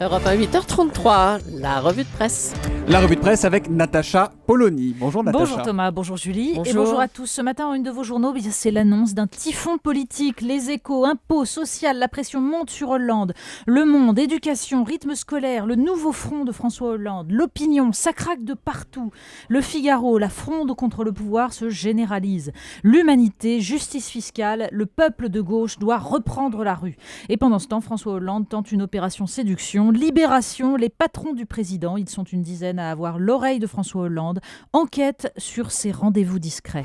Europe 1, 8h33, la revue de presse. La revue de presse avec Natacha Polony. Bonjour Natacha. Bonjour Thomas, bonjour Julie. Bonjour. Et bonjour à tous. Ce matin, en une de vos journaux, c'est l'annonce d'un typhon politique. Les Échos, impôts, social, la pression monte sur Hollande. Le Monde, éducation, rythme scolaire, le nouveau front de François Hollande. L'opinion, ça craque de partout. Le Figaro, la fronde contre le pouvoir se généralise. L'humanité, justice fiscale, le peuple de gauche doit reprendre la rue. Et pendant ce temps, François Hollande tente une opération séduction. Libération, les patrons du président, ils sont une dizaine à avoir l'oreille de François Hollande, enquête sur ses rendez-vous discrets.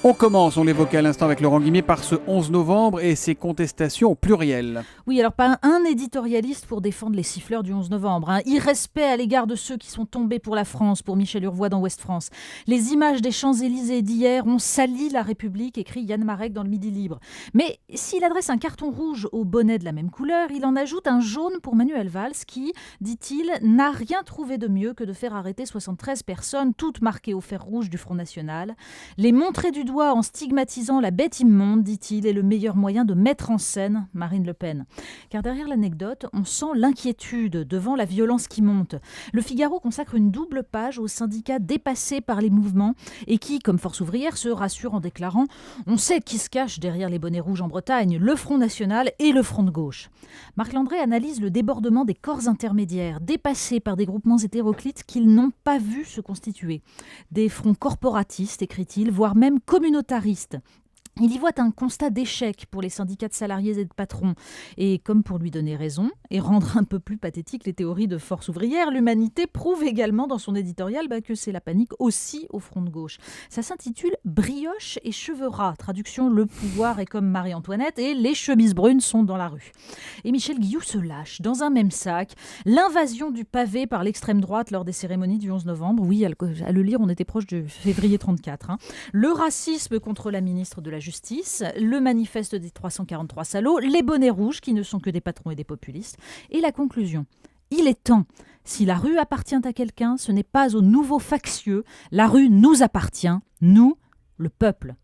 On commence, on l'évoquait à l'instant avec Laurent Guimier, par ce 11 novembre et ses contestations au pluriel. Oui, alors pas un éditorialiste pour défendre les siffleurs du 11 novembre. Irrespect à l'égard de ceux qui sont tombés pour la France, pour Michel Urvois dans Ouest France. Les images des Champs-Élysées d'hier ont sali la République, écrit Yann Marek dans le Midi Libre. Mais s'il adresse un carton rouge au bonnet de la même couleur, il en ajoute un jaune pour Manuel Valls qui, dit-il, n'a rien trouvé de mieux que de faire arrêter 73 personnes, toutes marquées au fer rouge du Front National. Les montrer du doigt en stigmatisant la bête immonde, dit-il, est le meilleur moyen de mettre en scène Marine Le Pen. Car derrière l'anecdote, on sent l'inquiétude devant la violence qui monte. Le Figaro consacre une double page aux syndicats dépassés par les mouvements et qui, comme Force ouvrière, se rassurent en déclarant « On sait qui se cache derrière les bonnets rouges en Bretagne, le Front National et le Front de gauche ». Marc Landré analyse le débordement des corps intermédiaires, dépassés par des groupements hétéroclites qu'ils n'ont pas vu se constituer. Des fronts corporatistes, écrit-il, voire même communautaristes. Il y voit un constat d'échec pour les syndicats de salariés et de patrons. Et comme pour lui donner raison, et rendre un peu plus pathétique les théories de Force ouvrière, l'Humanité prouve également dans son éditorial que c'est la panique aussi au front de gauche. Ça s'intitule « Brioche et cheveux ras ». Traduction, le pouvoir est comme Marie-Antoinette et les chemises brunes sont dans la rue. Et Michel Guilloux se lâche dans un même sac. L'invasion du pavé par l'extrême droite lors des cérémonies du 11 novembre. Oui, à le lire, on était proche de février 34. Le racisme contre la ministre de la Justice, le manifeste des 343 salauds, les bonnets rouges qui ne sont que des patrons et des populistes. Et la conclusion, il est temps. Si la rue appartient à quelqu'un, ce n'est pas aux nouveaux factieux. La rue nous appartient, nous, le peuple.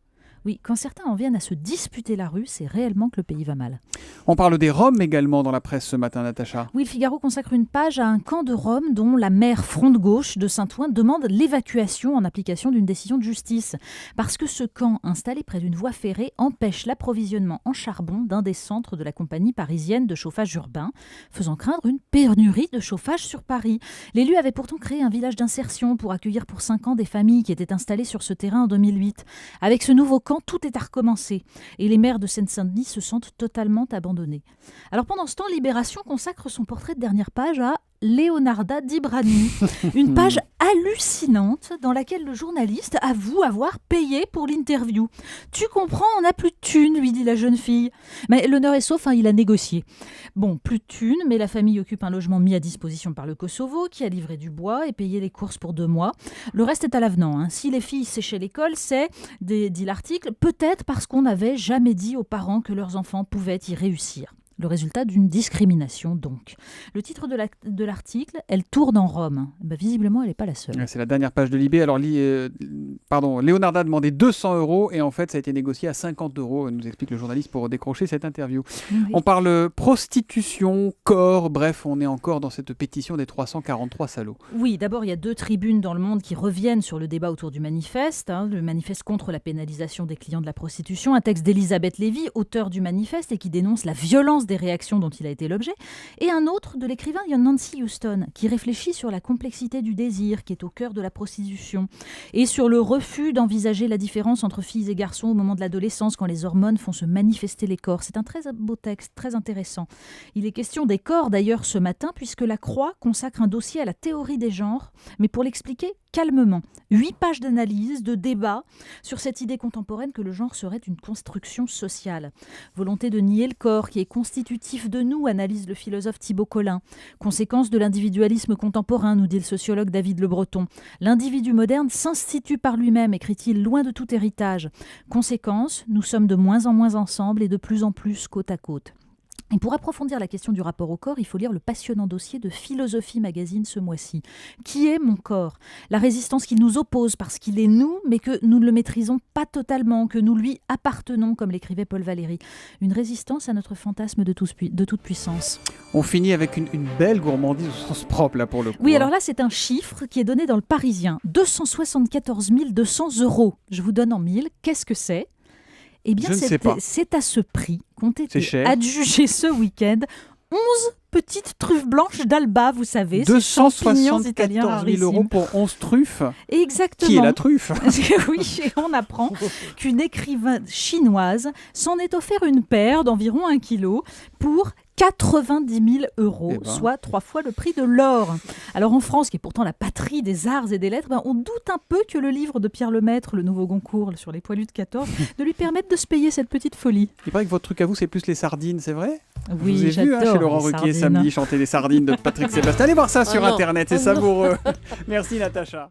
Oui, quand certains en viennent à se disputer la rue, c'est réellement que le pays va mal. On parle des Roms également dans la presse ce matin, Natacha. Oui, le Figaro consacre une page à un camp de Roms dont la maire front de gauche de Saint-Ouen demande l'évacuation en application d'une décision de justice. Parce que ce camp, installé près d'une voie ferrée, empêche l'approvisionnement en charbon d'un des centres de la compagnie parisienne de chauffage urbain, faisant craindre une pénurie de chauffage sur Paris. L'élu avait pourtant créé un village d'insertion pour accueillir pour 5 ans des familles qui étaient installées sur ce terrain en 2008. Avec ce nouveau camp, tout est à recommencer et les maires de Seine-Saint-Denis se sentent totalement abandonnés. Alors pendant ce temps, Libération consacre son portrait de dernière page à Leonarda Dibrani, une page hallucinante dans laquelle le journaliste avoue avoir payé pour l'interview. « Tu comprends, on n'a plus de thunes », lui dit la jeune fille. Mais l'honneur est sauf, il a négocié. Bon, plus de thunes, mais la famille occupe un logement mis à disposition par le Kosovo, qui a livré du bois et payé les courses pour 2 mois. Le reste est à l'avenant. Si les filles séchaient l'école, c'est, dit l'article, peut-être parce qu'on n'avait jamais dit aux parents que leurs enfants pouvaient y réussir. Le résultat d'une discrimination, donc. Le titre de l'article, « Elle tourne en Rome ». Visiblement, elle n'est pas la seule. C'est la dernière page de Libé. Alors, Leonarda a demandé 200 € et en fait, ça a été négocié à 50 €, nous explique le journaliste pour décrocher cette interview. Oui. On parle prostitution, corps, bref, on est encore dans cette pétition des 343 salauds. Oui, d'abord, il y a 2 tribunes dans le monde qui reviennent sur le débat autour du manifeste. Le manifeste contre la pénalisation des clients de la prostitution. Un texte d'Elisabeth Lévy, auteure du manifeste, et qui dénonce la violence des réactions dont il a été l'objet, et un autre de l'écrivain Nancy Houston, qui réfléchit sur la complexité du désir qui est au cœur de la prostitution, et sur le refus d'envisager la différence entre filles et garçons au moment de l'adolescence, quand les hormones font se manifester les corps. C'est un très beau texte, très intéressant. Il est question des corps d'ailleurs ce matin, puisque la Croix consacre un dossier à la théorie des genres, mais pour l'expliquer calmement. 8 pages d'analyse, de débat sur cette idée contemporaine que le genre serait une construction sociale. Volonté de nier le corps qui est constitutif de nous, analyse le philosophe Thibaut Collin. Conséquence de l'individualisme contemporain, nous dit le sociologue David Le Breton. L'individu moderne s'institue par lui-même, écrit-il, loin de tout héritage. Conséquence, nous sommes de moins en moins ensemble et de plus en plus côte à côte. Et pour approfondir la question du rapport au corps, il faut lire le passionnant dossier de Philosophie Magazine ce mois-ci. Qui est mon corps ? La résistance qui nous oppose parce qu'il est nous, mais que nous ne le maîtrisons pas totalement, que nous lui appartenons, comme l'écrivait Paul Valéry. Une résistance à notre fantasme de toute puissance. On finit avec une belle gourmandise au sens propre, là, pour le coup. Oui, alors là, c'est un chiffre qui est donné dans le Parisien. 274 200 €. Je vous donne en mille. Qu'est-ce que c'est ? Eh bien, c'est à ce prix qu'ont été adjugés ce week-end 11 petites truffes blanches d'Alba, vous savez, ces champignons italiens rarissimes. 274 000 € pour 11 truffes. Exactement. Qui est la truffe ? Oui, et on apprend qu'une écrivaine chinoise s'en est offert une paire d'environ 1 kilo pour 90 000 €, soit 3 fois le prix de l'or. Alors en France, qui est pourtant la patrie des arts et des lettres, on doute un peu que le livre de Pierre Lemaître, le nouveau Goncourt sur les poilus de 14, ne lui permette de se payer cette petite folie. Il paraît que votre truc à vous, c'est plus les sardines, c'est vrai ? Oui, je vous ai vu chez Laurent Ruquier samedi chanter les sardines de Patrick Sébastien. Allez voir ça sur Internet, c'est savoureux. Merci Natacha.